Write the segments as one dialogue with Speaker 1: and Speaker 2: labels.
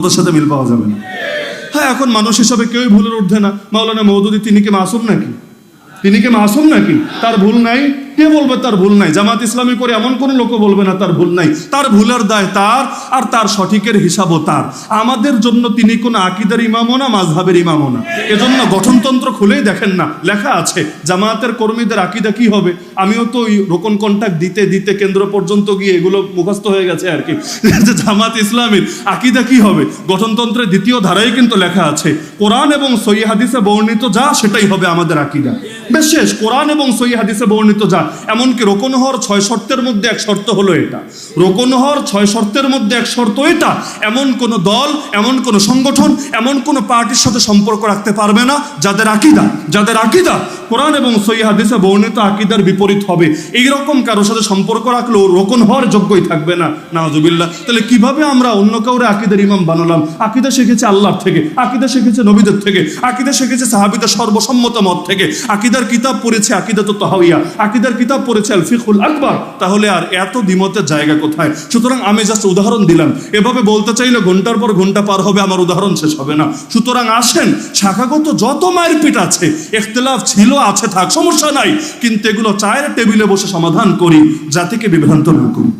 Speaker 1: ওদের সাথে মিল পাওয়া যাবে না। হ্যাঁ, এখন মানুষ হিসাবে কেউই ভুলের ঊর্ধ্বে না। মাওলানা মওদুদী তিনি কি মাসুম নাকি? তিনি কি মাসুম নাকি? তার ভুল নাই? কে বলবে তার ভুল নাই? জামাত ইসলামী করে এমন কোন লোক বলবে না তার ভুল নাই। তার ভুলের দায় তার, আর তার সঠিকের হিসাবও তার। আমাদের জন্য তিনি কোন আকীদার ইমামও না, মাযহাবের ইমামও না। এজন্য গঠনতন্ত্র খুলেই দেখেন না, লেখা আছে জামাতের কর্মীদের আকীদা কি হবে। আমিও তো ওই রোকন কন্ট্যাক্ট দিতে দিতে কেন্দ্র পর্যন্ত গিয়ে এগুলো মুখস্থ হয়ে গেছে আর কি, যে জামাত ইসলামীর আকীদা কি হবে। গঠনতন্ত্রের দ্বিতীয় ধারায় কিন্তু লেখা আছে কোরআন এবং সহিহ হাদিসে বর্ণিত যা সেটাই হবে আমাদের আকীদা। বেশ শেষ, কোরআন এবং সহিহ হাদিসে বর্ণিত যা। এমনকি রোকন হওয়ার 6 শর্তের মধ্যে এক শর্ত হলো এটা। রোকন হওয়ার 6 শর্তের মধ্যে এক শর্ত এটা। এমন কোন দল, এমন কোন সংগঠন, এমন কোন পার্টির সাথে সম্পর্ক রাখতে পারবে না যাদের আকীদা কোরআন এবং সহিহ হাদিসে বর্ণিত আকীদার বিপরীত হবে। এইরকম কারোর সাথে সম্পর্ক রাখলেও রোকন হওয়ার যোগ্যই থাকবে না। নাউজুবিল্লাহ। তাহলে কিভাবে আমরা অন্য কাউরে আকীদার ইমাম বানালাম? আকীদা শিখেছে আল্লাহর থেকে, আকীদা শিখেছে নবীদের থেকে, আকীদা শিখেছে সাহাবীদের সর্বসম্মত মত থেকে, আকীদার কিতাব পড়েছে আকীদাতুত তাহাওয়িয়া, আকীদার কিতাব পড়েছে আল ফিকহুল আকবার। তাহলে আর এত দ্বিমতের জায়গা কোথায়? সুতরাং আমি জাস্ট উদাহরণ দিলাম। এভাবে বলতে চাইলে ঘন্টার পর ঘন্টা পার হবে, আমার উদাহরণ শেষ হবে না। সুতরাং আসেন, শাখাগত যত মারপিট আছে, ইখতিলাফ ছিল, আছে, থাক, সমস্যা নাই, কিন্তু এগুলো চায়ের টেবিলে বসে সমাধান করি, জাতিকে বিভ্রান্ত না করি।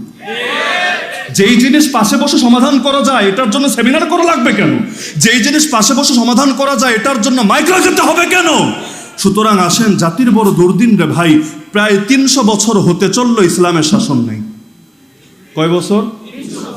Speaker 1: যেই জিনিস পাশে বসে সমাধান করা যায় এটার জন্য সেমিনার করা লাগবে কেন? যেই জিনিস পাশে বসে সমাধান করা যায় এটার জন্য মাইক্রো যেতে হবে কেন? সুতরাং আসেন, জাতির বড় দুর্দিন রে ভাই, প্রায় 300 বছর হতে চললো ইসলামের শাসন নেই। কয় বছর?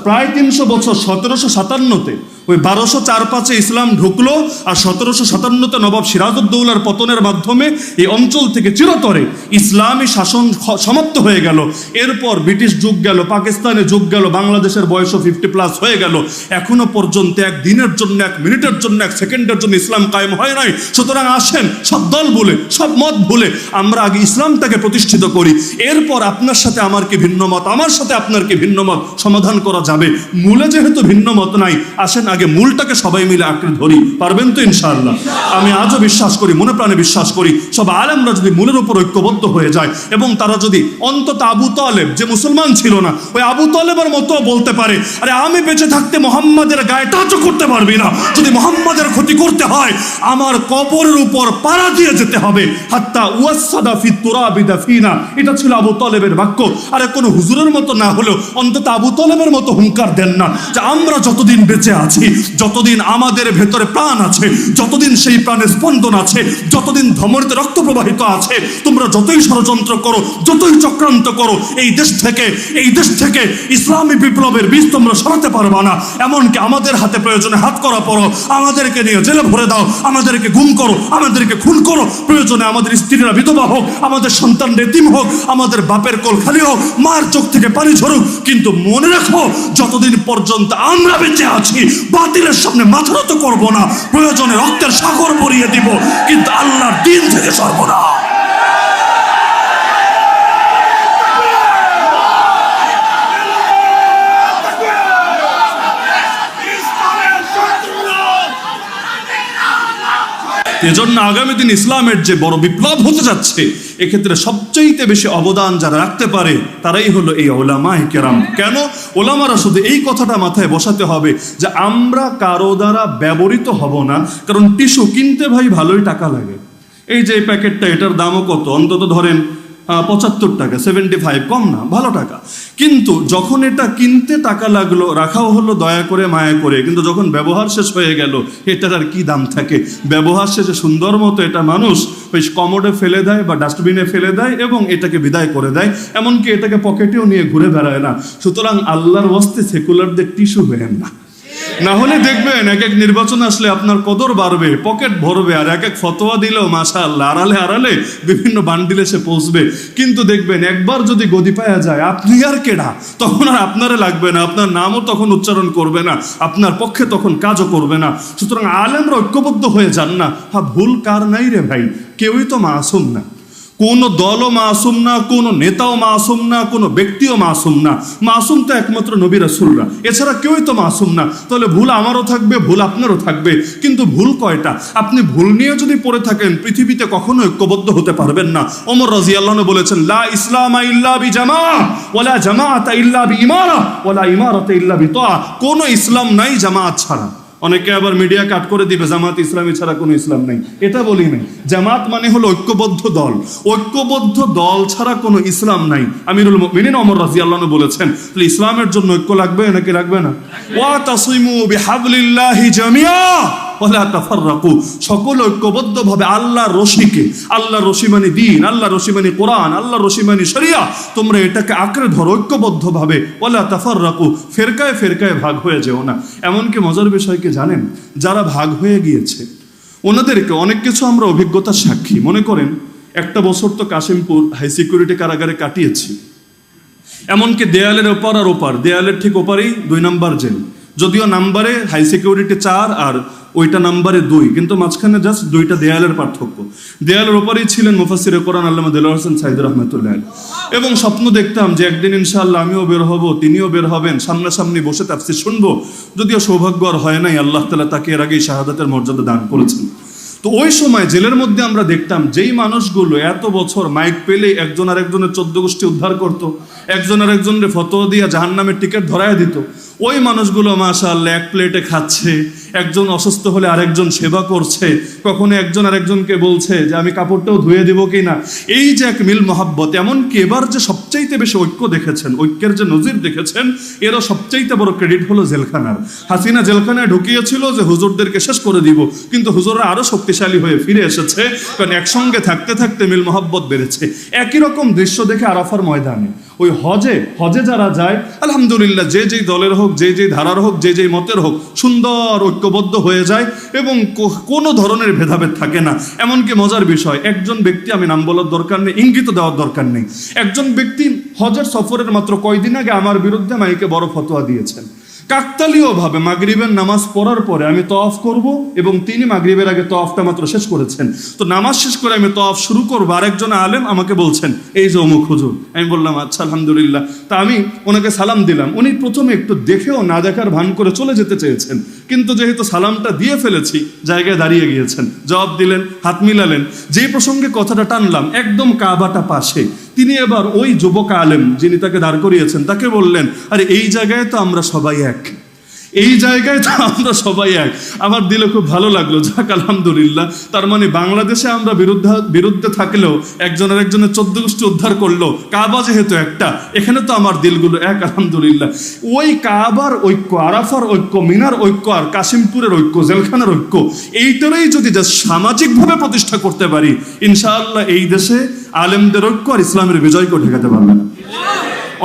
Speaker 1: প্রায় 300 বছর। 1757-তে ওই 1204-5 ইসলাম ঢুকলো, আর 1757-তে নবাব সিরাজউদ্দৌলার পতনের মাধ্যমে এই অঞ্চল থেকে চিরতরে ইসলামী শাসন সমাপ্ত হয়ে গেল। এরপর ব্রিটিশ যুগ গেল, পাকিস্তানের যুগ গেল, বাংলাদেশের বয়সও 50+ হয়ে গেল। এখনো পর্যন্ত এক দিনের জন্য, এক মিনিটের জন্য, এক সেকেন্ডের জন্য ইসলাম কায়েম হয় নাই। সুতরাং আসেন, সব দল ভুলে, সব মত ভুলে আমরা আগে ইসলামটাকে প্রতিষ্ঠিত করি। এরপর আপনার সাথে আমার কি ভিন্ন মত, আমার সাথে আপনার কি ভিন্ন মত, সমাধান করা যাবে। মূলে যেহেতু ভিন্ন মত নাই, আসেন আগে মূলটাকে সবাই মিলে আঁকড়ে ধরি। পারবেন তো ইনশাআল্লাহ? আমি আজও বিশ্বাস করি, মনে প্রাণে বিশ্বাস করি, সব আলেমরা যদি মূলের উপর ঐক্যবদ্ধ হয়ে যায় এবং তারা যদি অন্তত আবু তালেব, যে মুসলমান ছিল না, ওই আবু তালেবের মতো বলতে পারে, আরে আমি বেঁচে থাকতে মোহাম্মদের গায়ে টাচও করতে পারবি না, যদি মোহাম্মদের ক্ষতি করতে হয় আমার কবরের উপর পাড়া দিয়ে যেতে হবে, হাত্তা ওয়াসাদা ফি তুরাবি দাফিনা। এটা ছিল আবু তালেবের বাক্য। আরে কোনো হুজুরের মতো না হলেও অন্তত আবু তালেবের মতো হুঙ্কার দেন না যে আমরা যতদিন বেঁচে আছি, যতদিন আমাদের ভেতরে প্রাণ আছে, যতদিন সেই প্রাণে স্পন্দন আছে, যতদিন ধমনীতে রক্ত প্রবাহিত আছে, তোমরা যতই ষড়যন্ত্র করো, যতই চক্রান্ত করো, এই দেশ থেকে ইসলামী বিপ্লবের বীজ তোমরা সরাতে পারবা না। এমনকি আমাদের হাতে প্রয়োজনে হাত করা পড়ো, আমাদেরকে নিয়ে জেলে ভরে দাও, আমাদেরকে গুম করো, আমাদেরকে খুন করো, প্রয়োজনে আমাদের স্ত্রীরা বিধবা হোক, আমাদের সন্তান এতিম হোক, আমাদের বাপের কোল খালি হোক, মার চোখ থেকে পানি ঝরুক, কিন্তু মনে রাখো যতদিন পর্যন্ত আমরা বেঁচে আছি বাতিলের সামনে মাথা নত করবো না, প্রয়োজনে রক্তের সাগর ভরিয়ে দিব, কিন্তু আল্লাহর দিন থেকে সরবো না। এজন্য আগামী দিন ইসলামের যে বড় বিপ্লব হতে যাচ্ছে, এক্ষেত্রে সবচেয়ে বেশি অবদান যারা রাখতে পারে তারাই হলো এই উলামায়ে কেরাম। কেন? উলামারা শুধু এই কথাটা মাথায় বসাতে হবে যে আমরা কারো দ্বারা ব্যবহৃত হব না। কারণ টিস্যু কিনতে ভাই ভালোই টাকা লাগে। এই যে প্যাকেটটা, এটার দামও কত? অন্তত ধরেন 75 টাকা, 75, কম না, ভালো টাকা। কিন্তু যখন এটা কিনতে টাকা লাগলো, রাখাও হলো দয়া করে, মায়া করে, কিন্তু যখন ব্যবহার শেষ হয়ে গেল, এটার আর কি দাম থাকে? ব্যবহার শেষে সুন্দর মতো এটা মানুষ ওই কমোডে ফেলে দেয় বা ডাস্টবিনে ফেলে দেয় এবং এটাকে বিদায় করে দেয়, এমনকি এটাকে পকেটেও নিয়ে ঘুরে বেড়ায় না। সুতরাং আল্লাহর ওয়াস্তে সেকুলারদের টিস্যু বেরেন না, না হলে দেখবেন এক এক নির্বাচন আসলে আপনার কদর বাড়বে, পকেট ভরবে, আর এক এক ফতোয়া দিলেও মাশাআল্লাহ আড়ালে আড়ালে বিভিন্ন বান্ডিলে সে পৌঁছবে। কিন্তু দেখবেন একবার যদি গদি পাওয়া যায়, আপনি আর কেডা, তখন আর আপনারে লাগবে না, আপনার নামও তখন উচ্চারণ করবে না, আপনার পক্ষে তখন কাজও করবে না। সুতরাং আলেমরা ঐক্যবদ্ধ হয়ে যান না। হ্যাঁ, ভুল কার নাই রে ভাই, কেউই তো মাসুম না। কোনো দলও মাসুম না, কোনো নেতাও মাসুম না, কোনো ব্যক্তিও মাসুম না। মাসুম তো একমাত্র নবী রাসূলরা, এছাড়া কেউই তো মাসুম না। তাহলে ভুল আমারও থাকবে, ভুল আপনারও থাকবে, কিন্তু ভুল কয়টা? আপনি ভুল নিয়ে যদি পড়ে থাকেন পৃথিবীতে কখনো ঐক্যবদ্ধ হতে পারবেন না। ওমর রাদিয়াল্লাহু আনহু বলেছেন, লা ইসলামা ইল্লা বিজামাআহ ওয়ালা জামাআতা ইল্লা বিইমারা ওয়ালা ইমারাতা ইল্লা বিতাআহ। কোনো ইসলাম নাই জামাত ছাড়া। অনেকে আবার মিডিয়া কাট করে দিবে জামাত ইসলামী ছাড়া কোনো ইসলাম নাই, এটা বলি নাই। জামাত মানে হলো ঐক্যবদ্ধ দল, ঐক্যবদ্ধ দল ছাড়া কোনো ইসলাম নাই। আমিরুল মুমিনিন ওমর রাদিয়াল্লাহু আনহু বলেছেন, তাহলে ইসলামের জন্য ঐক্য লাগবে নাকি লাগবে না? ওয়া তাসিমু বিহাবলিল্লাহি জামিআ ওয়ালা তাফাররাকু। সকল ঐক্যবদ্ধভাবে আল্লাহর রশিকে, আল্লাহর রশি মানে দ্বীন, আল্লাহর রশি মানে কোরআন, আল্লাহর রশি মানে শরিয়া, তোমরা এটাকে আঁকড়ে ধরো ঐক্যবদ্ধভাবে। ওয়ালা তাফাররাকু, ফেরকায় ফেরকায় ভাগ হয়ে যেও না। এমনকি মজার বিষয় কি জানেন, যারা ভাগ হয়ে গিয়েছে ওনাদেরকে অনেক কিছু আমরা অভিজ্ঞতার সাক্ষী। মনে করেন একটা বছর তো কাশিমপুর হাই সিকিউরিটি কারাগারে কাটিয়েছি। এমনকি দেয়ালের ওপার আর ওপার, দেয়ালের ঠিক ওপারেই 2 নাম্বার জেল, যদিও নাম্বারে হাই সিকিউরিটি 4 আর ওইটা নাম্বারে 2, কিন্তু মাঝখানে জাস্ট 2টা দেয়ালের পার্থক্য। দেয়ালের ওপারেই ছিলেন মুফাসসিরে কোরআন আল্লামা দেলোয়ার হোসেন সাইদী রাহমাতুল্লাহ। এবং স্বপ্ন দেখতাম যে একদিন ইনশাআল্লাহ আমিও বের হব, তিনিও বের হবেন, সামনাসামনি বসে তাফসীর শুনবো। যদিও সৌভাগ্য আর হয় নাই, আল্লাহ তাআলা তাকে এর আগেই শাহাদাতের মর্যাদা দান করেছেন। তো ওই সময় জেলের মধ্যে আমরা দেখতাম যেই মানুষগুলো এত বছর মাইক পেলে একজন আরেকজনের 14 গোষ্ঠী উদ্ধার করত, একজন আরেকজনের ফতোয়া দিয়া জাহান্নামের টিকিট ধরায় দিত, ওই মানুষগুলো মাশাআল্লাহ এক প্লেটে খাচ্ছে, একজন অসুস্থ হলে আরেকজন সেবা করছে, কখনো একজন আরেকজনকে বলছে যে আমি কাপড়টাও ধুয়ে দিব কিনা। এই যে এক মিল মহাব্বত, এমনকি এবার যে সবচাইতে বেশি ঐক্য দেখেছেন, ঐক্যের যে নজির দেখেছেন, এরও সবচাইতে বড় ক্রেডিট হলো জেলখানার। হাসিনা জেলখানায় ঢুকিয়েছিল যে হুজুরদেরকে শেষ করে দিব, কিন্তু হুজুররা আরো শক্তিশালী হয়ে ফিরে এসেছে, কারণ একসঙ্গে থাকতে থাকতে মিল মহাব্বত বেড়েছে। একই রকম দৃশ্য দেখে আরাফার ময়দানে ওই হজে যারা যায়, আলহামদুলিল্লাহ, যে যেই দলের হোক, যে যেই ধারার হোক, যে যেই মতের হোক, সুন্দর ঐক্যবদ্ধ হয়ে যায় এবং কোনো ধরনের ভেদাভেদ থাকে না। এমনকি মজার বিষয়, একজন ব্যক্তি, আমি নাম বলার দরকার নেই, ইঙ্গিত দেওয়ার দরকার নেই, একজন ব্যক্তি হজের সফরের মাত্র কয়দিন আগে আমার বিরুদ্ধে মাইকে বড় ফতোয়া দিয়েছেন। কাকতালীয়ভাবে মাগরিবের নামাজ পড়ার পরে আমি তওয়াফ করব এবং তিনি মাগরিবের আগে তওয়াফটা মাত্র শেষ করেছেন। তো নামাজ শেষ করে আমি তওয়াফ শুরু করবো, আরেকজন আলেম আমাকে বলছেন এই যে অমুক হুজুর। আমি বললাম আচ্ছা আলহামদুলিল্লাহ। তা আমি ওনাকে সালাম দিলাম। উনি প্রথমে একটু দেখেও না দেখার ভান করে চলে যেতে চেয়েছেন, কিন্তু যেহেতু সালামটা দিয়ে ফেলেছি জায়গায় দাঁড়িয়ে গিয়েছেন, জবাব দিলেন, হাত মিলালেন। যে প্রসঙ্গে কথাটা টানলাম, একদম কাবাটা পাশে, তিনি এবার ওই যুবক আলেম যিনি তাকে দাঁড় করিয়েছেন তাকে বললেন, আরে এই জায়গায় তো আমরা সবাই এক, এই জায়গায় তো আমরা সবাই এক। আমার দিলে খুব ভালো লাগলো, যাক আলহামদুলিল্লাহ। তার মানে বাংলাদেশে আমরা বিরুদ্ধে থাকলেও একজন আরেকজনের 14 গোষ্ঠী উদ্ধার করলো, কাবা যেহেতু একটা, এখানে তো আমার দিলগুলো এক, আলহামদুলিল্লাহ। ওই কাবার ঐক্য, আরাফার ঐক্য, মিনার ঐক্য আর কাশিমপুরের ঐক্য, জেলখানার ঐক্য, এইটারই যদি সামাজিকভাবে প্রতিষ্ঠা করতে পারি, ইনশাআল্লাহ এই দেশে আলেমদের ঐক্য আর ইসলামের বিজয়কে ঠেকাতে পারবে না।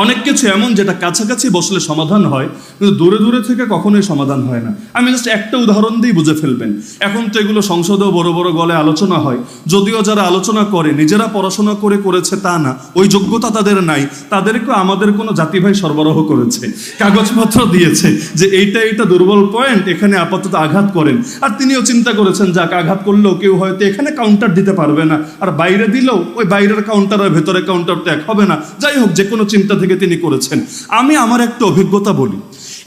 Speaker 1: অনেক কিছু এমন যেটা কাছাকাছি বসলে সমাধান হয়, কিন্তু দূরে দূরে থেকে কখনোই সমাধান হয় না। আমি জাস্ট একটা উদাহরণ দিয়ে বুঝে ফেলবেন। এখন তো এগুলো সংসদেও বড় বড় গলে আলোচনা হয়, যদিও যারা আলোচনা করে নিজেরা পড়াশোনা করেছে তা না, ওই যোগ্যতা তাদের নাই, তাদেরকে আমাদের কোনো জাতি ভাই সরবরাহ করেছে, কাগজপত্র দিয়েছে যে এইটা দুর্বল পয়েন্ট, এখানে আপাতত আঘাত করেন। আর তিনিও চিন্তা করেছেন যাক আঘাত করলেও কেউ হয়তো এখানে কাউন্টার দিতে পারবে না, আর বাইরে দিলেও ওই বাইরের কাউন্টার আর ভেতরে কাউন্টার তো এক হবে না। যাই হোক, যে কোনো চিন্তা থেকে তিনি করেছেন। আমি আমার একটা অভিজ্ঞতা বলি।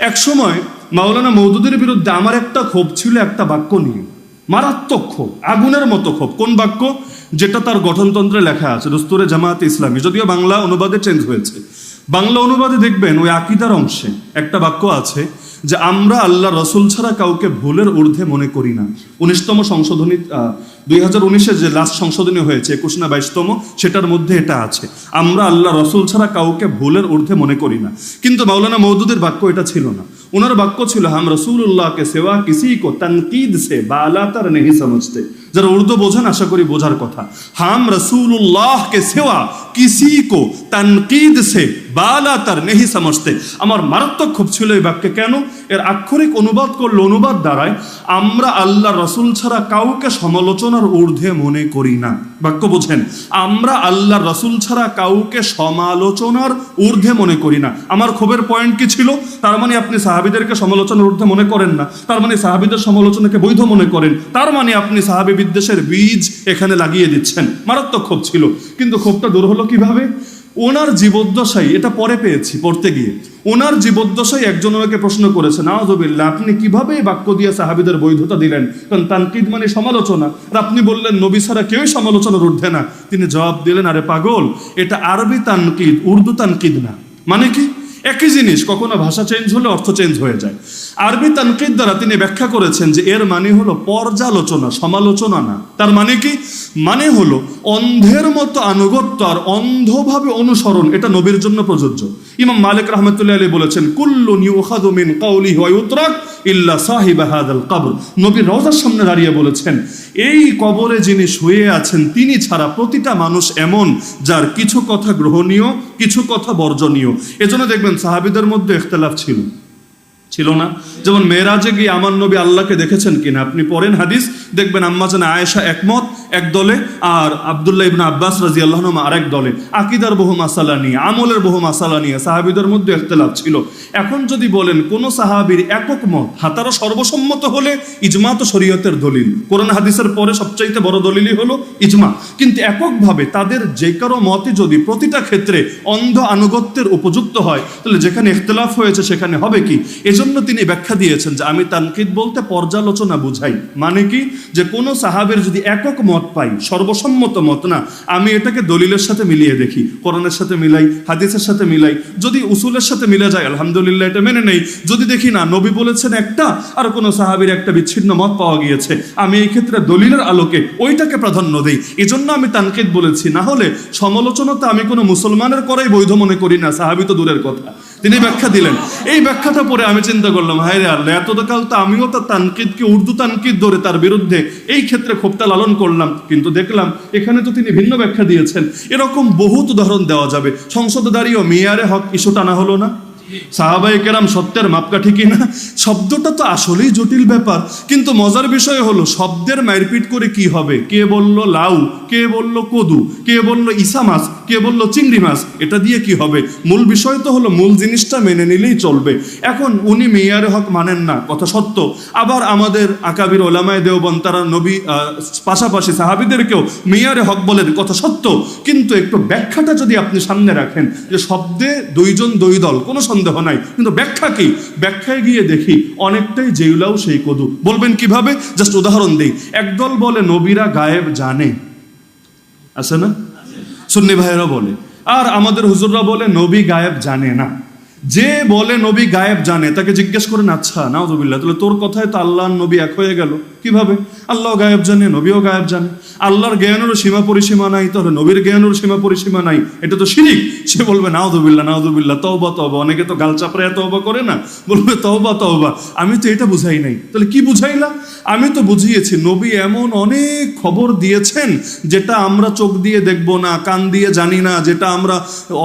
Speaker 1: এক সময় মাওলানা মওদুদের বিরুদ্ধে আমার একটা ক্ষোভ ছিল একটা বাক্য নিয়ে, মারাত্মক ক্ষোভ, আগুনের মতো ক্ষোভ। কোন বাক্য? যেটা তার গঠনতন্ত্রে লেখা আছে, দস্তুরে জামাত ইসলামী, যদিও বাংলা অনুবাদে চেঞ্জ হয়েছে। বাংলা অনুবাদে দেখবেন ওই আকীদার অংশে একটা বাক্য আছে যে আমরা আল্লাহ রসুল ছাড়া কাউকে ভুলের ঊর্ধ্বে মনে করি না। 19তম সংশোধনী, 2019-এ যে লাস্ট সংশোধনী হয়েছে, 21 না 22তম, সেটার মধ্যে এটা আছে, আমরা আল্লাহ রসুল ছাড়া কাউকে ভুলের ঊর্ধ্বে মনে করি না। কিন্তু মাওলানা মওদুদের বাক্য এটা ছিল না। ওনার বাক্য ছিল হাম রসুল্লাহকে সেবা কিসি কো তনকিদ সে বালাতার নেহি সমঝতে। যারা উর্দু বোঝেন আশা করি বোঝার কথা। হাম রসুল্লাহকে সেবা কিসি কো তনকিদ সে বালাতার নেহি সমঝতে। আমার মারাত্মক ক্ষোভ ছিল এই বাক্যে। কেন? এর আক্ষরিক অনুবাদ করলে অনুবাদ দ্বারায় আমরা আল্লাহ রসুল ছাড়া কাউকে সমালোচনার ঊর্ধ্বে মনে করি না। বাক্য বোঝেন, আমরা আল্লাহ রসুল ছাড়া কাউকে সমালোচনার ঊর্ধ্বে মনে করি না। আমার ক্ষোভের পয়েন্ট কি ছিল? তার মানে আপনি সাহাবীদেরকে সমালোচনার ঊর্ধ্বে মনে করেন না, তার মানে সাহাবীদের সমালোচনাকে বৈধ মনে করেন, তার মানে আপনি সাহাবী বিদ্বেষের বীজ এখানে লাগিয়ে দিচ্ছেন। মারাত্মক ক্ষোভ ছিল, কিন্তু ক্ষোভটা দূর হলো কিভাবে? ওনার জীবদ্দশায়, এটা পরে পেয়েছি পড়তে গিয়ে, ওনার জীবদ্দশায় একজন ওনাকে প্রশ্ন করেছে, নাউযুবিল্লাহ, আপনি কিভাবে এই বাক্য দিয়ে সাহাবীদের বৈধতা দিলেন? কারণ তানকিদ মানে সমালোচনা, আর আপনি বললেন নবী ছাড়া কেউই সমালোচনার ঊর্ধ্বে না। তিনি জবাব দিলেন, আরে পাগল, এটা আরবি তানকিদ, উর্দু তানকিদ না। মানে কি? একই জিনিস, কখনো ভাষা চেঞ্জ হলে অর্থ চেঞ্জ হয়ে যায়। আরবি তানকিদ দ্বারা তিনি ব্যাখ্যা করেছেন যে এর মানে হলো পর্যালোচনা, সমালোচনা না। তার মানে কি? মানে হলো অন্ধের মতো আনুগত্য আর অন্ধভাবে অনুসরণ, এটা নবীর জন্য প্রযোজ্য। ইমাম মালিক রাহমাতুল্লাহি আলাইহি বলেছেন, কুল্লুন ইউখাযু মিন কাওলিহি ওয়া ইউতরাক ইল্লা সাহিবা হাযাল কবর। নবী রওজার সামনে দাঁড়িয়ে বলেছেন, এই কবরে যিনি শুয়ে আছেন তিনি ছাড়া প্রতিটা মানুষ এমন যার কিছু কথা গ্রহণীয়, কিছু কথা বর্জনীয়। এজন্য দেখবেন সাহাবীদের মধ্যে ইখতিলাফ ছিল না। যেমন মেরাজে গিয়ে আমার নবী আল্লাহকে দেখেছেন কিনা, আপনি পড়েন হাদিস, দেখবেন আম্মা জান আয়েশা একমত এক দলে, আর আব্দুল্লাহ ইবনে আব্বাস রাদিয়াল্লাহু আনহু আরেক দলে। আকীদার বহু মাসালা নিয়ে, আমলের বহু মাসালা নিয়ে সাহাবীদের মধ্যে ইখতিলাফ ছিল। এখন যদি বলেন কোন সাহাবীর একক মত, তারা সর্বসম্মত হলে ইজমা তো শরীয়তের দলিল, কোরআন হাদিসের পরে সবচাইতে বড় দলিলই হলো ইজমা। কিন্তু এককভাবে তাদের যে কারো মতই যদি প্রতিটা ক্ষেত্রে অন্ধ আনুগত্যের উপযুক্ত হয়, তাহলে যেখানে ইখতিলাফ হয়েছে সেখানে হবে কি? এজন্য তিনি ব্যাখ্যা দিয়েছেন যে আমি তানকিদ বলতে পর্যালোচনা বুঝাই। মানে কি? যে কোন সাহাবের যদি একক মত পাই, সর্বসম্মত মত না, আমি এটাকে দলিলের সাথে মিলিয়ে দেখি, কোরআনের সাথে মিলাই, হাদিসের সাথে মিলাই। যদি উসুলের সাথে মিলে যায় আলহামদুলিল্লাহ, এটা মেনে নেই। যদি দেখি না, নবী বলেছেন একটা আর কোন সাহাবীর একটা বিচ্ছিন্ন মত পাওয়া গিয়েছে, আমি এই ক্ষেত্রে দলিলের আলোকে ওইটাকে প্রাধান্য দেই। এজন্য আমি তানকিদ বলেছি। না হলে সমালোচনা তো আমি কোনো মুসলমানের করাই বৈধ মনে করি না, সাহাবী তো দূরের কথা। তিনি ব্যাখ্যা দিলেন। এই ব্যাখ্যাটা পরে আমি চিন্তা করলাম, হায় রে আল্লাহ, এতকাল তো আমিও তো তানকিদকে উর্দু তানকিদ ধরে তার বিরুদ্ধে এই ক্ষেত্রে ক্ষোভটা লালন করলাম, কিন্তু দেখলাম এখানে তো তিনি ভিন্ন ব্যাখ্যা দিয়েছেন। এরকম বহুত উদাহরণ দেওয়া যাবে। সংসদে দাঁড়িয়েও মেয়ারে হক ইস্যু টানা হলো না? সাহাবায়ে কেরাম সত্যের মাপকাঠি কিনা? শব্দটা তো আসলেই জটিল ব্যাপার, কিন্তু মজার বিষয় হলো শব্দের মারপিট করে কি হবে? কে বলল লাউ, কে বলল কদু, কে বলল ইসা মাছ, কে বলল চিংড়ি মাছ, এটা দিয়ে কি হবে? মূল বিষয় তো হলো মূল জিনিসটা মেনে নিলেই চলবে। এখন উনি মেয়ারে হক মানেন না, কথা সত্য। আবার আমাদের আকাবির ওলামায়ে দেওবন্দ তারা নবী পাশাপাশি সাহাবীদেরকেও মেয়ারে হক বলেন, কথা সত্য। কিন্তু একটু ব্যাখ্যাটা যদি আপনি সামনে রাখেন, যে শব্দে দুইজন দুই দল, কোনো সন্দেহ নাই, কিন্তু ব্যাখ্যা কি? ব্যাখ্যায় গিয়ে দেখি অনেকটাই যেউলাও সেই কদু। বলবেন কিভাবে? জাস্ট উদাহরণ দেই। একদল বলে নবীরা গায়েব জানে, আছে না? সুন্নি ভাইয়েরা বলে, আর আমাদের হুজুররা বলে নবী গায়েব জানে না। যে বলে নবী গায়েব জানে তাকে জিজ্ঞেস করেন, আচ্ছা নাউযুবিল্লাহ, তাহলে তোর কথায় তো আল্লাহ নবী এক হয়ে গেল, কিভাবে? আল্লাহ গায়েব জানে, নবীও গায়েব জানে। আল্লাহর জ্ঞানেরও সীমা পরিসীমা নাই, তাহলে নবীর জ্ঞানেরও সীমা পরিসীমা নাই, এটা তো শিরিক। সে বলবে নাউযুবিল্লাহ, নাউযুবিল্লাহ, তওবা তওবা। অনেকে তো গাল চাপড়ায় তওবা করে না, বলবে তওবা তওবা। আমি তো এটা বুঝাই নাই। তাহলে কি বুঝাইলা? আমি তো বুঝিয়েছি নবী এমন অনেক খবর দিয়েছেন যেটা আমরা চোখ দিয়ে দেখবো না, কান দিয়ে জানি না, যেটা আমরা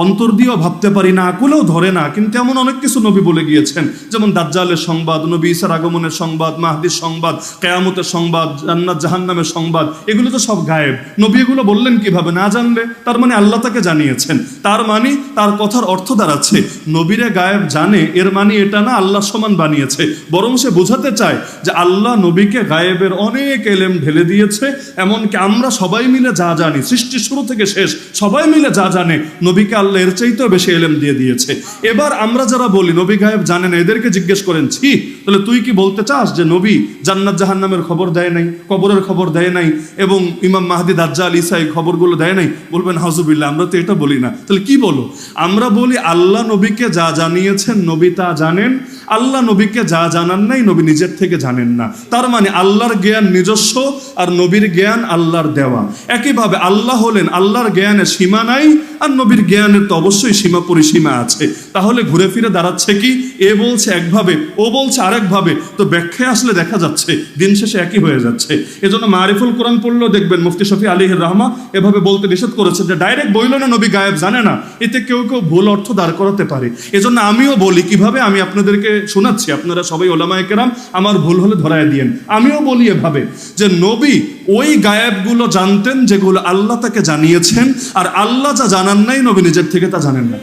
Speaker 1: অন্তর দিয়েও ভাবতে পারি না, আকুলেও ধরে না, কিন্তু এমন অনেক কিছু নবী বলে গিয়েছেন। যেমন দাজ্জালের সংবাদ, নবী ঈসার আগমনের সংবাদ, মাহদির সংবাদ, কিয়ামতের সংবাদ, জান্নাত জাহান্নামের সংবাদ, এগুলো তো সব গায়েব। নবী এগুলো বললেন কিভাবে? না জানলে। তার মানে আল্লাহ তাকে জানিয়েছেন। তার মানে তার কথার অর্থ দাঁড়াচ্ছে নবীরে গায়েব জানে, এর মানে এটা না আল্লাহ সমান বানিয়েছে, বরং সে বোঝাতে চায় যে আল্লাহ নবীকে গায়েবের অনেক এলেম ঢেলে দিয়েছে। এমনকি আমরা সবাই মিলে যা জানি, সৃষ্টির শুরু থেকে শেষ সবাই মিলে যা জানে, নবীকে আল্লাহ এর চাইতেও বেশি এলেম দিয়ে দিয়েছে। এবার আমরা যারা বলি নবী গায়েব জানে না, এদেরকে জিজ্ঞেস করেন, ছি, তাহলে তুই কি বলতে চাস যে নবী জান্নাত জাহান্নামের খবর দেয় নাই, কবরের খবর দেয় নাই, এবং ইমাম মাহদি, দাজ্জাল, ঈসা এই খবরগুলো দেয় নাই? বলবেন হাউজুবিল্লাহ, আমরা তো এটা বলি না। তাহলে কি বলো? আমরা বলি আল্লাহ নবীকে যা জানিয়েছেন নবী তা জানেন, আল্লাহ নবীকে যা জানান নাই নবী নিজের থেকে জানেন না। তার মানে আল্লাহর জ্ঞান নিজস্ব আর নবীর জ্ঞান আল্লাহর দেওয়া। একইভাবে আল্লাহ হলেন, আল্লাহর জ্ঞানের সীমা নাই আর নবীর জ্ঞানের তো অবশ্যই সীমা পরিসীমা আছে। তাহলে ঘুরে ফিরে দাঁড়াচ্ছে কি? এ বলছে একভাবে, ও বলছে আরেকভাবে, তো ব্যাখ্যায় আসলে দেখা যাচ্ছে দিন শেষে একই হয়ে যাচ্ছে। এজন্য মারিফুল কোরআন পড়লেও দেখবেন মুফতি শফি আলাইহির রহমা এভাবে বলতে নিষেধ করেছেন যে ডাইরেক্ট বইল না নবী গায়েব জানে না, এতে কেউ কেউ ভুল অর্থ দাঁড় করাতে পারে। এজন্য আমিও বলি কিভাবে, আমি আপনাদেরকে শোনাচ্ছি, আপনারা সবাই ওলামায়ে কেরাম আমার ভুল হলে ধরায় দিয়েন। আমিও বলি এভাবে যে নবী ওই গায়েবগুলো জানতেন যেগুলো আল্লাহ তাকে জানিয়েছেন, আর আল্লাহ যা জানান জানান নাই, নবী নিজের থেকে তা জানেন না।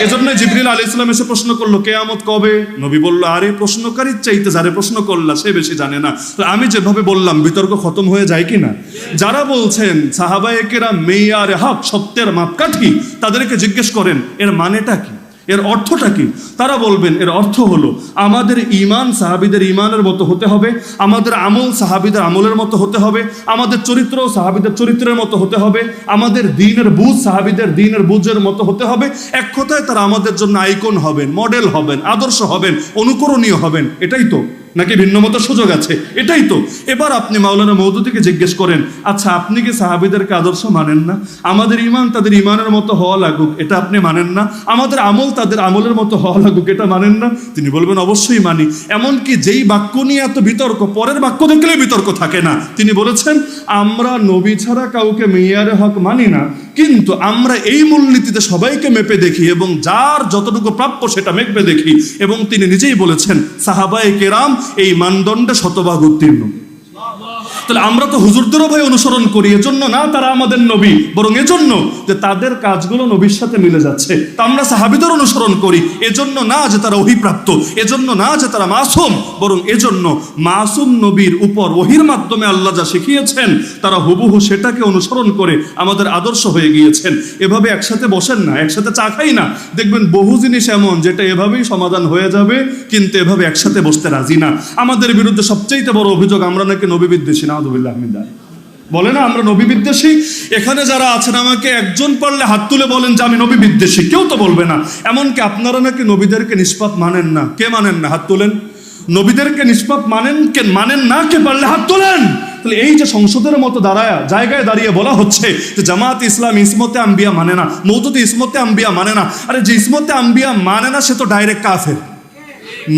Speaker 1: এজন্য জিবরিল আলাইহিস সালাম এসে প্রশ্ন করলো কিয়ামত কবে? নবী বলল, আরে প্রশ্নকারীর চাইতে যারে প্রশ্ন করলা সে বেশি জানে না। তো আমি যেভাবে বললাম বিতর্ক খতম হয়ে যায় কি না? যারা বলছেন সাহাবায়ে কেরাম মেয়ারে হক, সত্যের মাপকাঠি, তাদেরকে জিজ্ঞেস করেন এর মানেটা কি, এর অর্থটা কি? তারা বলবেন এর অর্থ হলো আমাদের ঈমান সাহাবীদের ঈমানের মতো হতে হবে, আমাদের আমল সাহাবীদের আমলের মতো হতে হবে, আমাদের চরিত্র সাহাবীদের চরিত্রের মতো হতে হবে, আমাদের দ্বীনের বুঝ সাহাবীদের দ্বীনের বুঝের মতো হতে হবে। এক কথায় তারা আমাদের জন্য আইকন হবেন, মডেল হবেন, আদর্শ হবেন, অনুকরণীয় হবেন। এটাই তো, নাকি ভিন্ন মতো সুযোগ আছে? এটাই তো। এবার আপনি মাওলানা মওদুদীকে জিজ্ঞেস করেন, আচ্ছা আপনি কি সাহাবীদেরকে আদর্শ মানেন না? আমাদের ঈমান তাদের ঈমানের মতো হওয়া লাগুক, এটা আপনি মানেন না? আমাদের আমল তাদের আমলের মতো হওয়া লাগুক, এটা মানেন না? তিনি বলবেন অবশ্যই মানি। এমনকি যেই বাক্য নিয়ে এত বিতর্ক, পরের বাক্য দেখলে বিতর্ক থাকে না। তিনি বলেছেন আমরা নবী ছাড়া কাউকে মেয়ারে হক মানি না, কিন্তু আমরা এই মূলনীতিতে সবাইকে মেপে দেখি এবং যার যতটুকু প্রাপ্য সেটা মেপে দেখি। এবং তিনি নিজেই বলেছেন সাহাবায়ে কেরাম এই মানদণ্ডে শতভাগ উত্তীর্ণ। তাহলে আমরা তো হুজুরদেরও ভাই অনুসরণ করি, এজন্য না তারা আমাদের নবী, বরং এজন্য যে তাদের কাজগুলো নবীর সাথে মিলে যাচ্ছে। তা আমরা সাহাবীদের অনুসরণ করি এজন্য না যে তারা ওহীপ্রাপ্ত, এজন্য না যে তারা মাসুম, বরং এজন্য মাসুম নবীর উপর ওহীর মাধ্যমে আল্লাহ যা শিখিয়েছেন তারা হুবহু সেটাকে অনুসরণ করে আমাদের আদর্শ হয়ে গিয়েছেন। এভাবে একসাথে বসেন না, একসাথে চা খাই না, দেখবেন বহু জিনিস এমন যেটা এভাবেই সমাধান হয়ে যাবে, কিন্তু এভাবে একসাথে বসতে রাজি না। আমাদের বিরুদ্ধে সবচেয়ে বড় অভিযোগ আমরা নাকি নবী বিদ্বেষী। নাউযুবিল্লাহ মিন যালিক। বলে না আমরা নবী বিদ্বেষী। এখানে যারা আছেন আমাকে একজন পারলে হাত তুলে বলেন যে আমি নবী বিদ্বেষী, কেউ তো বলবে না। এমনকি আপনারা নাকি নবীদেরকে নিষ্পাপ মানেন না। কে মানেন না? হাত তোলেন। নবীদেরকে নিষ্পাপ মানেন কে? মানেন না কে? পারলে হাত তোলেন। তাহলে এই যে সংসদের মতো জায়গায় দাঁড়িয়ে বলা হচ্ছে যে জামাত ইসলাম ইসমতে আম্বিয়া মানে না, মওদুদী ইসমতে আম্বিয়া মানে না। আরে যে ইসমতে আম্বিয়া মানে না সে তো ডাইরেক্ট কাফের।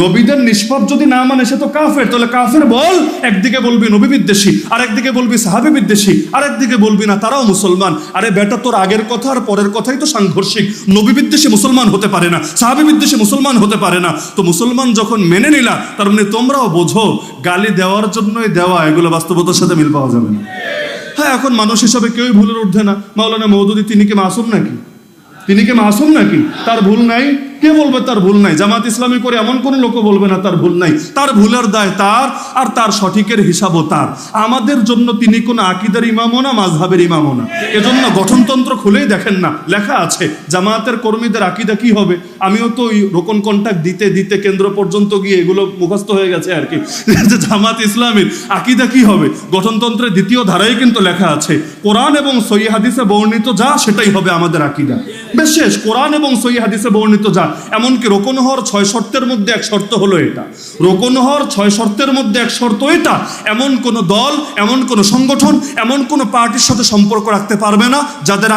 Speaker 1: নবীদের নিষ্পাপ যদি না মানে সে তো কাফের। তাহলে কাফের বল, একদিকে বলবি নবী বিদ্বেষী, আর একদিকে বলবি সাহাবী বিদ্বেষী, আর একদিকে বলবি না তারাও মুসলমান। আরে বেটা তোর আগের কথা আর পরের কথাই তো সাংঘর্ষিক। নবী বিদ্বেষী মুসলমান হতে পারে না, সাহাবী বিদ্বেষী মুসলমান হতে পারে না। তো মুসলমান যখন মেনে নিলা, তার মানে তোমরাও বোঝো গালি দেওয়ার জন্যই দেওয়া, এগুলো বাস্তবতার সাথে মিল পাওয়া যাবে না। হ্যাঁ, এখন মানুষ হিসাবে কেউই ভুলের ঊর্ধ্বে না। মাওলানা মওদুদী তিনি কি মাসুম নাকি? তিনি কি মাসুম নাকি? তার ভুল নাই? কে বলবে তার ভুল নাই? জামাত ইসলামী করে এমন কোন লোক বলবে না তার ভুল নাই। তার ভুলের দায় তার, আর তার সঠিকের হিসাবও তার। আমাদের জন্য তিনি কোন আকীদার ইমামও না, মাযহাবের ইমামও না। এজন্য গঠনতন্ত্র খুলেই দেখেন না, লেখা আছে জামাতের কর্মীদের আকীদা কি হবে। আমিও তো ওই রোকন কন্ট্যাক্ট দিতে দিতে কেন্দ্র পর্যন্ত গিয়ে এগুলো মুখস্থ হয়ে গেছে আর কি, যে জামাত ইসলামের আকীদা কি হবে। গঠনতন্ত্রের দ্বিতীয় ধারায় কিন্তু লেখা আছে কোরআন এবং সহিহ হাদিসে বর্ণিত যা সেটাই হবে আমাদের আকীদা। বেশ শেষ, কোরআন এবং সহিহ হাদিসে বর্ণিত যা। এমনকি রোকন হওয়ার 6 শর্তের মধ্যে এক শর্ত হলো এটা। রোকন হওয়ার 6 শর্তের মধ্যে এক শর্ত এটা। এমন কোন দল, এমন কোন সংগঠন, এমন কোন পার্টির সাথে সম্পর্ক রাখতে পারবে না যাদের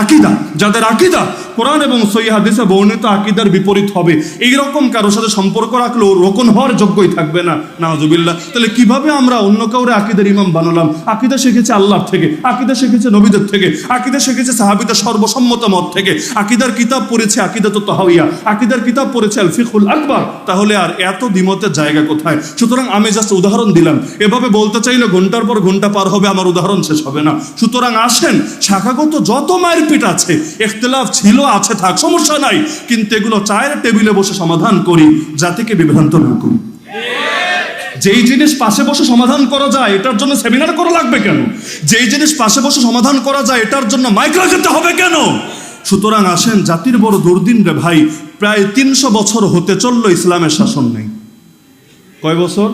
Speaker 1: আকীদা কোরআন এবং সহিহ হাদিসে বর্ণিত আকীদার বিপরীত হবে। এইরকম কারো সাথে সম্পর্ক রাখলেও রোকন হওয়ার যোগ্যই থাকবে না। নাউযুবিল্লাহ। তাহলে কিভাবে আমরা অন্য কাউরে আকীদার ইমাম বানালাম? আকীদা শিখেছে আল্লাহর থেকে, আকীদা শিখেছে নবীদের থেকে, আকীদা শিখেছে সাহাবীদের সর্বসম্মত মত থেকে, আকীদার কিতাব পড়েছে আকীদাতুত তাহাওয়িয়া, আকীদার কিতাব পড়েছে আল ফিকহুল আকবার। তাহলে আর এত দ্বিমতের জায়গা কোথায়? সুতরাং আমি জাস্ট উদাহরণ দিলাম। এভাবে বলতে চাইলে ঘন্টার পর ঘন্টা পার হবে, আমার উদাহরণ শেষ হবে না। সুতরাং আসেন, শাখাগত যত মারপিট আছে, ইখতিলাফ ছিল, আছে, থাক, সমস্যা নাই, কিন্তু এগুলো চায়ের টেবিলে বসে সমাধান করি, জাতিকে বিভ্রান্ত না করি। যেই জিনিস পাশে বসে সমাধান করা যায় এটার জন্য সেমিনার করা লাগবে কেন? যেই জিনিস পাশে বসে সমাধান করা যায় এটার জন্য মাইক লাগাতে হবে কেন? সুতরাং আসেন, জাতির বড় দুর্দিন রে ভাই, প্রায় 300 বছর হতে চললো ইসলামের শাসন নেই। কয় বছর?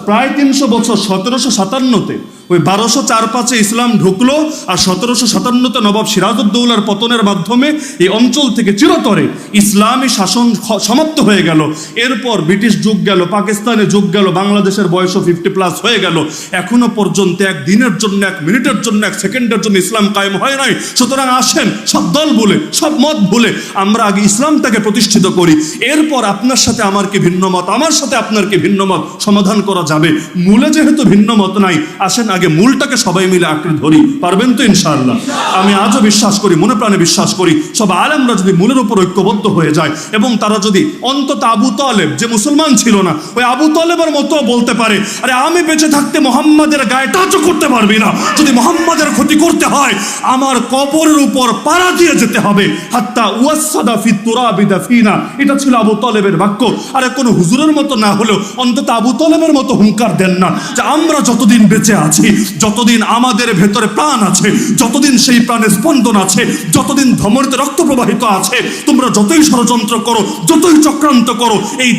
Speaker 1: প্রায় 300 বছর। 1757-তে ওই 1204-5 ইসলাম ঢুকলো, আর 1757-তে নবাব সিরাজউদ্দৌলার পতনের মাধ্যমে এই অঞ্চল থেকে চিরতরে ইসলামী শাসন সমাপ্ত হয়ে গেল। এরপর ব্রিটিশ যুগ গেল, পাকিস্তানের যুগ গেল, বাংলাদেশের বয়সও 50+ হয়ে গেল। এখনো পর্যন্ত এক দিনের জন্য, এক মিনিটের জন্য, এক সেকেন্ডের জন্য ইসলাম কায়েম হয় নাই। সুতরাং আসেন, সব দল ভুলে, সব মত ভুলে আমরা আগে ইসলামটাকে প্রতিষ্ঠিত করি। এরপর আপনার সাথে আমার কি ভিন্ন মত, আমার সাথে আপনার কি ভিন্ন মত, সমাধান করা যাবে। মূলে যেহেতু ভিন্ন মত নাই, আসেন আগে আগে মূলটাকে সবাই মিলে আঁকড়ে ধরি। পারবেন তো ইনশাআল্লাহ? আমি আজও বিশ্বাস করি, মনে প্রাণে বিশ্বাস করি, সব আলেমরা যদি মূলের উপর ঐক্যবদ্ধ হয়ে যায় এবং তারা যদি অন্তত আবু তালেব, যে মুসলমান ছিল না, ওই আবু তালেবের মতো বলতে পারে, আরে আমি বেঁচে থাকতে মোহাম্মদের গায়ে টাচও করতে পারবি না, যদি মোহাম্মদের ক্ষতি করতে হয় আমার কবরের উপর পাড়া দিয়ে যেতে হবে, হাত্তা ওয়াসাদা ফি তুরাবি দাফিনা। এটা ছিল আবু তালেবের বাক্য। আরে কোনো হুজুরের মতো না হলেও অন্তত আবু তালেবের মতো হুঙ্কার দেন না যে আমরা যতদিন বেঁচে আছি, যতদিন আমাদের ভেতরে প্রাণ আছে, যতদিন সেই প্রাণে স্পন্দন আছে, যতদিন ধমনীতে রক্ত প্রবাহিত আছে, তোমরা যতই ষড়যন্ত্র করো, যতই চক্রান্ত করো, এই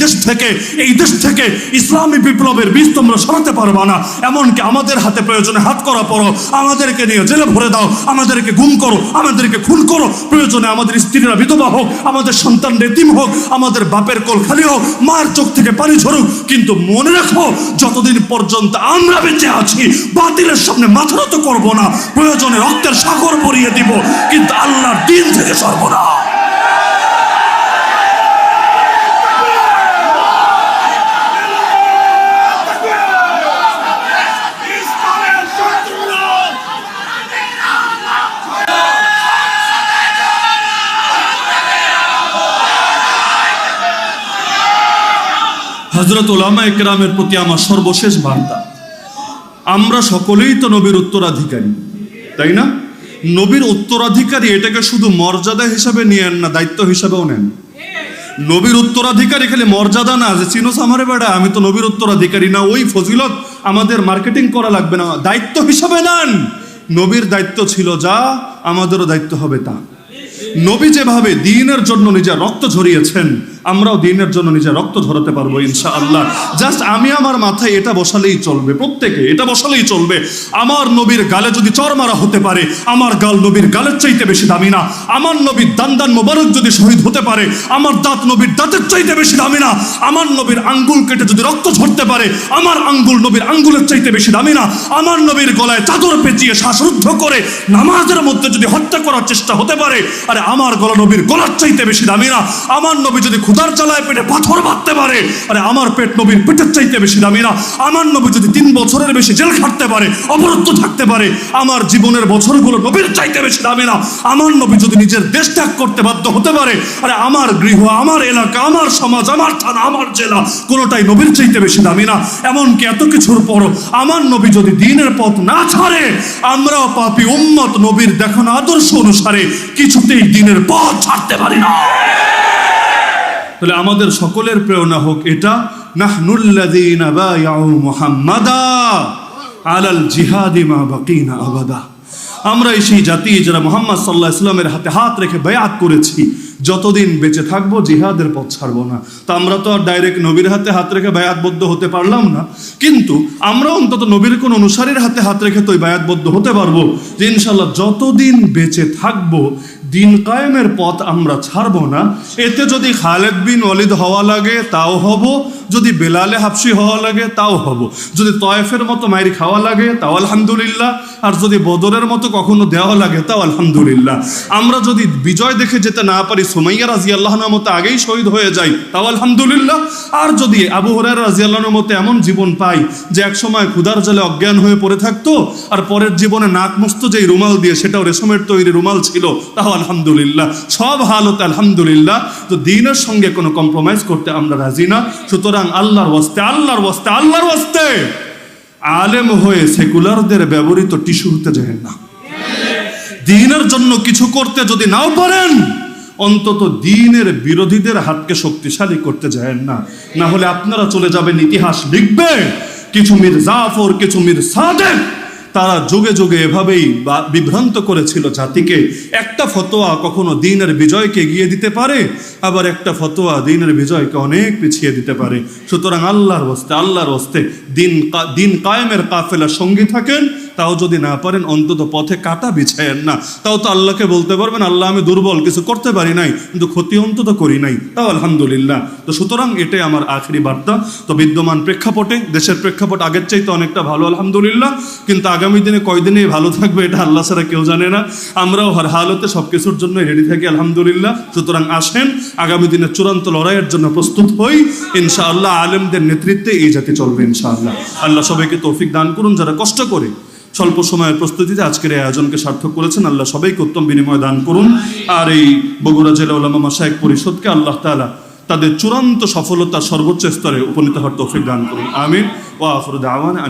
Speaker 1: দেশ থেকে ইসলামী বিপ্লবের বীজ তোমরা সরাতে পারবা না। এমনকি আমাদের হাতে প্রয়োজনে হাত করা পড়ো, আমাদেরকে নিয়ে জেলে ভরে দাও, আমাদেরকে গুম করো, আমাদেরকে খুন করো, প্রয়োজনে আমাদের স্ত্রীরা বিধবা হোক, আমাদের সন্তান এতিম হোক, আমাদের বাপের কোল খালি হোক, মার চোখ থেকে পানি ঝরুক, কিন্তু মনে রাখো যতদিন পর্যন্ত আমরা বেঁচে আছি বাতিলের সামনে মাথা নত করবো না, প্রয়োজনে রক্তের সাগর ভরিয়ে দিব, কিন্তু আল্লাহর দিন থেকে সরব না। হযরত উলামায়ে কেরামের প্রতি আমার সর্বশেষ বার্তা, আমরা সকলেই তো নবীর উত্তরাধিকারী, তাই না? নবীর উত্তরাধিকারী এটাকে শুধু মর্যাদা হিসাবে নিয়েন না, দায়িত্ব হিসাবেও নেন। নবীর উত্তরাধিকারী খালি মর্যাদা না যে চিনোস আমারে বেড়া আমি তো নবীর উত্তরাধিকারী না, ওই ফজিলত আমাদের মার্কেটিং করা লাগবে না, দায়িত্ব হিসাবে নেন। নবীর দায়িত্ব ছিল যা, আমাদেরও দায়িত্ব হবে তা। নবী যেভাবে দ্বীনের জন্য নিজের রক্ত ঝরিয়েছেন, আমরাও দ্বীনের জন্য নিজের রক্ত ঝরাতে পারবো ইনশাআল্লাহ। জাস্ট আমি আমার মাথায় এটা বসালেই চলবে, প্রত্যেকে এটা বসালেই চলবে, আমার নবীর গালে যদি চর মারা হতে পারে, আমার গাল নবীর গালের চাইতে বেশি দামি না। আমার নবীর দান মোবারক যদি শহীদ হতে পারে, আমার দাঁত নবীর দাঁতের চাইতে বেশি দামি না। আমার নবীর আঙ্গুল কেটে যদি রক্ত ঝরতে পারে, আমার আঙ্গুল নবীর আঙ্গুলের চাইতে বেশি দামি না। আমার নবীর গলায় চাদর পেঁচিয়ে শ্বাসরুদ্ধ করে নামাজের মধ্যে যদি হত্যা করার চেষ্টা হতে পারে, আরে আমার গলা নবীর গলার চাইতে বেশি দামি না। আমার নবী যদি ক্ষুধার জ্বালায় পেটে পাথর বাঁধতে পারে, আরে আমার পেট নবীর পেটের চাইতে বেশি দামি না। আমার নবী যদি 3 বছরের বেশি জেল খাটতে পারে, অবরুদ্ধ থাকতে পারে, আমার জীবনের বছরগুলো নবীর চাইতে বেশি দামি না। আমার নবী যদি নিজের দেশ ত্যাগ করতে বাধ্য হতে পারে, আরে আমার গৃহ, আমার এলাকা, আমার সমাজ, আমার থানা, আমার জেলা কোনোটাই নবীর চাইতে বেশি দামি না। এমনকি এত কিছুর পরও আমার নবী যদি দ্বীনের পথ না ছাড়ে, আমরাও পাপী উম্মত নবীর দেখানো আদর্শ অনুসারে কিছুতেই দ্বীনের পথ ছাড়তে পারি না। তাহলে আমাদের সকলের প্রেরণা হোক এটা, নাহনুল্লাযীনা বায়াউ মুহাম্মাদা আলাল জিহাদি মা বাকিনা আবাদা। আমরাই সেই জাতি যারা মুহাম্মদ সাল্লাল্লাহু আলাইহি ওয়াসাল্লামের হাতে হাত রেখে বায়াত করেছি, যতদিন বেঁচে থাকবো জিহাদের পথ ছাড়বো না। তো আমরা তো আর ডাইরেক্ট নবীর হাতে হাত রেখে বায়াতবদ্ধ হতে পারলাম না, কিন্তু আমরা অন্তত নবীর কোন অনুসারীর হাতে হাত রেখে তো বায়াতবদ্ধ হতে পারবো যে ইনশাল্লাহ যতদিন বেঁচে থাকবো দিন কায়েমের পথ আমরা ছাড়বো না। এতে যদি খালেদ বিন ওয়ালিদ হওয়া লাগে তাও হব, যদি বেলালে হাবশি হওয়া লাগে তাও হব, যদি তয়েফের মতো মাইর খাওয়া লাগে তাও আলহামদুলিল্লাহ, আর যদি বদরের মতো কখনো দেওয়া লাগে তাও আলহামদুলিল্লাহ। আমরা যদি বিজয় দেখে যেতে না পারি, সুমাইয়া রাদিয়াল্লাহু আনহার মতো আগেই শহীদ হয়ে যাই তাও আলহামদুলিল্লাহ। আর যদি আবু হুরায়রা রাদিয়াল্লাহু আনহুর মতো এমন জীবন পাই যে একসময় ক্ষুধার জালে অজ্ঞান হয়ে পড়ে থাকতো, আর পরের জীবনে নাক মুছতো যেই রুমাল দিয়ে সেটাও রেশমের তৈরি রুমাল ছিল, তাও আলহামদুলিল্লাহ। সব হালতে আলহামদুলিল্লাহ। তো দ্বীনের সঙ্গে কোনো কম্প্রোমাইজ করতে আমরা রাজি না। সুতরাং আল্লাহর ওয়াস্তে আলেম হয়ে সেকুলারদের ব্যবহৃত টিস্যু হতে যায় না। দ্বীনের জন্য কিছু করতে যদি নাও পারেন, অন্তত দ্বীনের বিরোধীদের হাতকে শক্তিশালী করতে যায় না, না হলে আপনারা চলে যাবেন, ইতিহাস লিখবে কিছু মীর জাফর, কিছু মীর সাদেক, তারা যুগে যুগে এভাবেই বিভ্রান্ত করেছিল জাতিকে। একটা ফতোয়া কখনো দ্বীনের বিজয়কে এগিয়ে দিতে পারে, আবার একটা ফতোয়া দ্বীনের বিজয়কে অনেক পিছিয়ে দিতে পারে। সুতরাং আল্লাহর ওয়াস্তে দিন কায়েমের কাফেলার সঙ্গী থাকেন, তাও যদি না পারেন অন্তত পথে কাটা বিছায়েন না। তাও তো আল্লাহকে বলতে পারবেন, আল্লাহ আমি দুর্বল, কিছু করতে পারি নাই, কিন্তু ক্ষতি অন্তত করি নাই, তাও আলহামদুলিল্লাহ। তো সুতরাং এটাই আমার আখেরি বার্তা। তো বিদ্যমান প্রেক্ষাপটে, দেশের প্রেক্ষাপট আগের চাইতে অনেকটা ভালো আলহামদুলিল্লাহ, কিন্তু আগামী দিনে কয়দিনেই ভালো থাকবে এটা আল্লাহ ছাড়া কেউ জানে না। আমরাও হর হালতে সবকিছুর জন্য রেডি থাকি আলহামদুলিল্লাহ। সুতরাং আসেন আগামী দিনে চূড়ান্ত লড়াইয়ের জন্য প্রস্তুত হই ইনশাআল্লাহ। আলেমদের নেতৃত্বে এই জাতি চলবে ইনশাআল্লাহ। আল্লাহ সবাইকে তৌফিক দান করুন, যারা কষ্ট করে স্বল্প সময়ের প্রস্তুতিতে আজকের এই আয়োজনকে সার্থক করেছেন। আল্লাহ সবাইকে উত্তম বিনিময় দান করুন। আর এই বগুড়া জেলা উলামা মাশায়েখ পরিষদকে আল্লাহ তাআলা তাদের চূড়ান্ত সফলতার সর্বোচ্চ স্তরে উপনীত হওয়ার তৌফিক দান করুন। আমিন। ওয়া আখিরু দাওয়ানা।